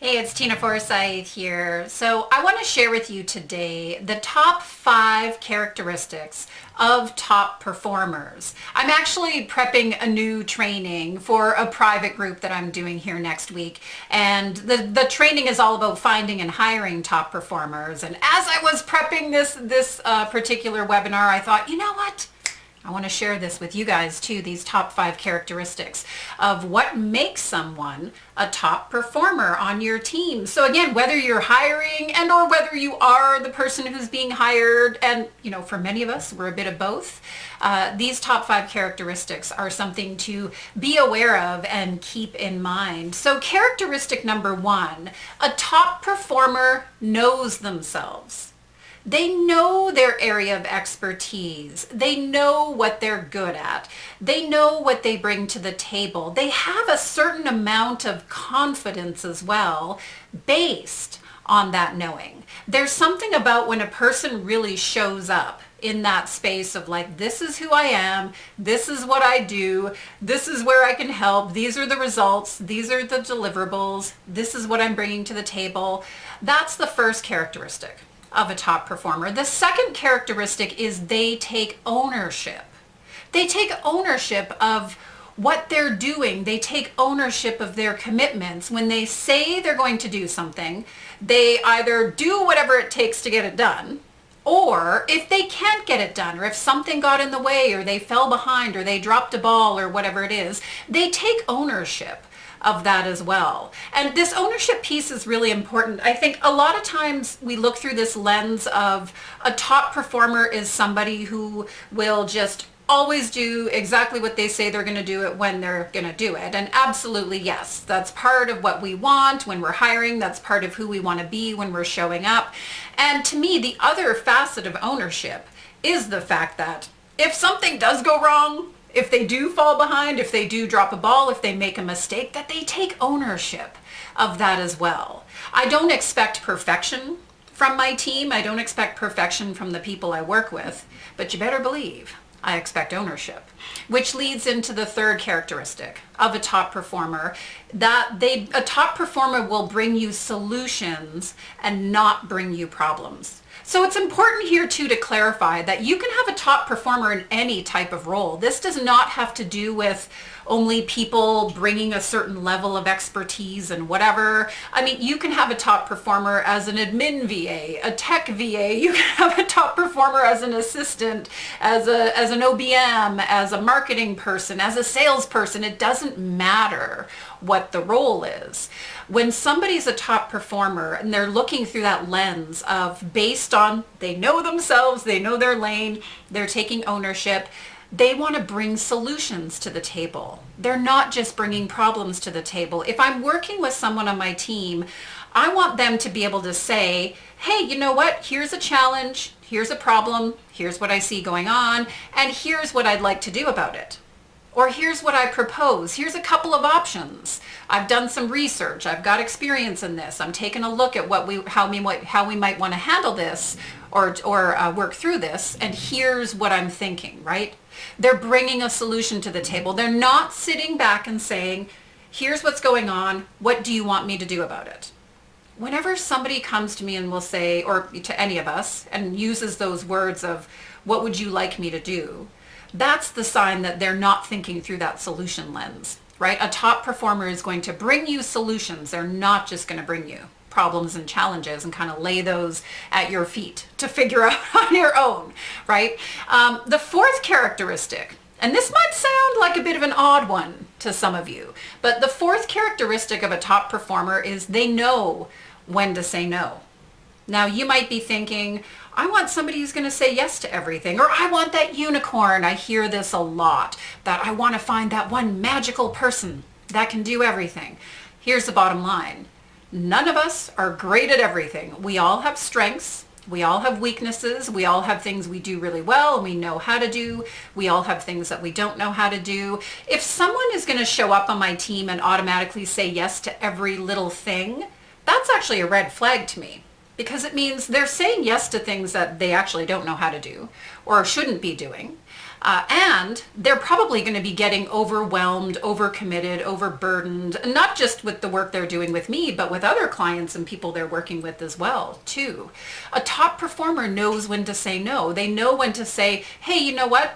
Hey, it's Tina Forsyth here. So I want to share with you today the top 5 characteristics of top performers. I'm actually prepping a new training for a private group that I'm doing here next week. And the training is all about finding and hiring top performers. And as I was prepping this particular webinar, I thought, you know what? I want to share this with you guys too, these top 5 characteristics of what makes someone a top performer on your team. So again, whether you're hiring and or whether you are the person who's being hired, and for many of us, we're a bit of both, these top 5 characteristics are something to be aware of and keep in mind. So characteristic number 1, a top performer knows themselves. They know their area of expertise. They know what they're good at. They know what they bring to the table. They have a certain amount of confidence as well based on that knowing. There's something about when a person really shows up in that space of like, this is who I am, this is what I do, this is where I can help, these are the results, these are the deliverables, this is what I'm bringing to the table. That's the first characteristic of a top performer. The second characteristic is they take ownership. They take ownership of what they're doing. They take ownership of their commitments. When they say they're going to do something, they either do whatever it takes to get it done, or if they can't get it done, or if something got in the way, or they fell behind, or they dropped a ball, or whatever it is, they take ownership of that as well. And this ownership piece is really important. I think a lot of times we look through this lens of a top performer is somebody who will just always do exactly what they say they're going to do it when they're going to do it. And absolutely, yes, that's part of what we want when we're hiring. That's part of who we want to be when we're showing up. And to me, the other facet of ownership is the fact that if something does go wrong, if they do fall behind, if they do drop a ball, if they make a mistake, that they take ownership of that as well. I don't expect perfection from my team. I don't expect perfection from the people I work with, but you better believe I expect ownership, which leads into the third characteristic of a top performer, that a top performer will bring you solutions and not bring you problems. So it's important here too to clarify that you can have a top performer in any type of role. This does not have to do with only people bringing a certain level of expertise and whatever. I mean, you can have a top performer as an admin VA, a tech VA. You can have a top performer as an assistant, as an OBM, as a marketing person, as a salesperson. It doesn't matter what the role is. When somebody's a top performer and they're looking through that lens of based on they know themselves, they know their lane, they're taking ownership, they want to bring solutions to the table. They're not just bringing problems to the table. If I'm working with someone on my team, I want them to be able to say, hey, you know what? Here's a challenge, here's a problem, here's what I see going on, and here's what I'd like to do about it. Or here's what I propose. Here's a couple of options. I've done some research. I've got experience in this. I'm taking a look at how we might want to handle this or work through this. And here's what I'm thinking, right? They're bringing a solution to the table. They're not sitting back and saying, here's what's going on. What do you want me to do about it? Whenever somebody comes to me and will say, or to any of us, and uses those words of, what would you like me to do? That's the sign that they're not thinking through that solution lens, right? A top performer is going to bring you solutions. They're not just going to bring you problems and challenges and kind of lay those at your feet to figure out on your own, right? The fourth characteristic, and this might sound like a bit of an odd one to some of you, but the fourth characteristic of a top performer is they know when to say no. Now you might be thinking, I want somebody who's going to say yes to everything, or I want that unicorn. I hear this a lot, that I want to find that one magical person that can do everything. Here's the bottom line. None of us are great at everything. We all have strengths. We all have weaknesses. We all have things we do really well and we know how to do. We all have things that we don't know how to do. If someone is going to show up on my team and automatically say yes to every little thing, that's actually a red flag to me. Because it means they're saying yes to things that they actually don't know how to do or shouldn't be doing. And they're probably going to be getting overwhelmed, overcommitted, overburdened, not just with the work they're doing with me, but with other clients and people they're working with as well, too. A top performer knows when to say no. They know when to say, hey, you know what?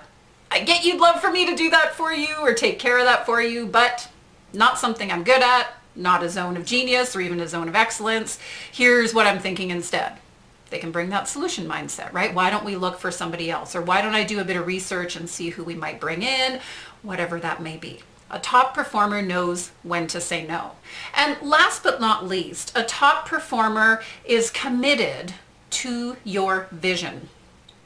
I get you'd love for me to do that for you or take care of that for you, but not something I'm good at, not a zone of genius or even a zone of excellence. Here's what I'm thinking instead. They can bring that solution mindset, right? Why don't we look for somebody else? Or why don't I do a bit of research and see who we might bring in, whatever that may be. A top performer knows when to say no. And last but not least, a top performer is committed to your vision.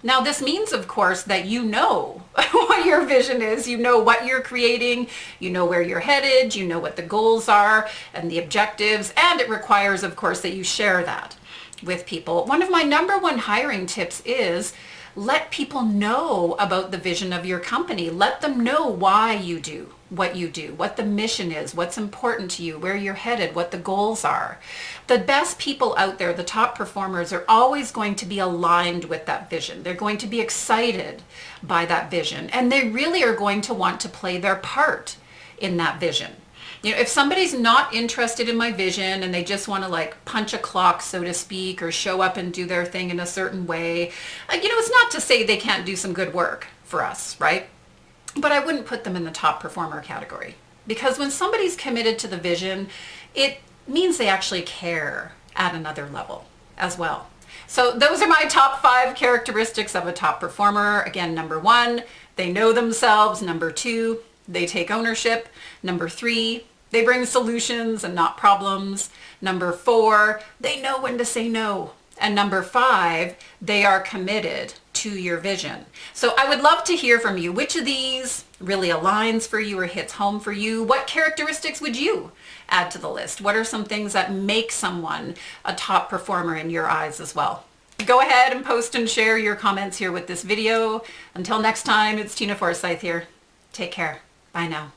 Now, this means, of course, that you know what your vision is, you know what you're creating, you know where you're headed, you know what the goals are and the objectives, and it requires, of course, that you share that with people. One of my number one hiring tips is let people know about the vision of your company. Let them know why you do, what the mission is, what's important to you, where you're headed, what the goals are. The best people out there, the top performers, are always going to be aligned with that vision. They're going to be excited by that vision, and they really are going to want to play their part in that vision. You know, if somebody's not interested in my vision and they just want to like punch a clock, so to speak, or show up and do their thing in a certain way, it's not to say they can't do some good work for us, right? But I wouldn't put them in the top performer category, because when somebody's committed to the vision, it means they actually care at another level as well. So those are my top 5 characteristics of a top performer. Again, number 1, they know themselves. Number 2, they take ownership. Number 3, they bring solutions and not problems. Number 4, they know when to say no. And number 5, they are committed to your vision. So I would love to hear from you. Which of these really aligns for you or hits home for you? What characteristics would you add to the list? What are some things that make someone a top performer in your eyes as well? Go ahead and post and share your comments here with this video. Until next time, it's Tina Forsyth here. Take care. Bye now.